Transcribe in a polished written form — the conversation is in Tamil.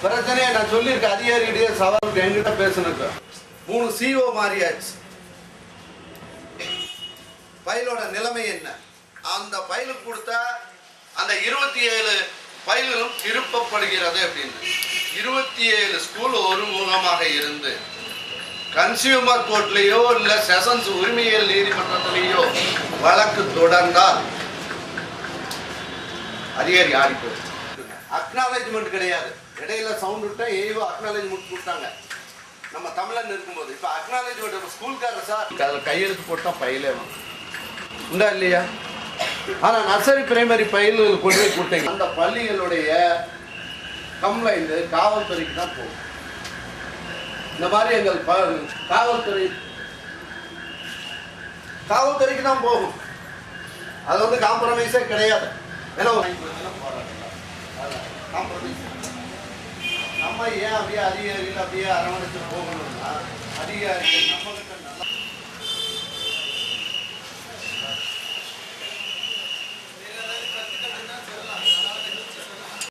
பிரச்சனையை நான் சொல்லியிருக்கேன். அதிகாரிகிட்டே சவால் என்கிட்ட பேசுனது 3 CO மாறியாச்சு. பயிலோட நிலைமை என்ன? அந்த பயிலுக்கு கொடுத்தா அந்த 27 பயிலும் திருப்பப்படுகிறது அப்படின்னு 27 ஸ்கூல் ஒரு முகமாக இருந்து கன்சியூமர் கோர்ட்லேயோ இல்லை செஷன்ஸ் உரிமையியல் நீதிமன்றத்திலேயோ வழக்கு தொடர்ந்தால் அதிகாரி ஆடிப்போம். அக்னாலேஜ்மெண்ட் கிடையாது. இடையில சவுண்ட் விட்டா ஏவோ அக்னாலேஜ்மெண்ட் கொடுத்தாங்க நம்ம தமிழன் இருக்கும்போது. இப்போ அக்னாலேஜ்மெண்ட் ஸ்கூல்காரர் சார் கையெழுத்து போட்டால் பயிலே உண்டா இல்லையா? ஆனால் நர்சரி பிரைமரி பயில்கள் கொண்டு போய் கொடுத்தீங்க. அந்த பள்ளிகளுடைய கம்ப்ளைண்ட் காவல்துறைக்கு தான் போகும். இந்த மாதிரி எங்கள் காவல்துறைக்கு தான் போகும். அது வந்து காம்ப்ரமைஸே கிடையாது. ஏன்னா நம்ம ஏன் அப்படியே அதிகாரிகள் அப்படியே அரவணைச்சு போகணும்னா அதிகாரிகள் நம்ம கிட்ட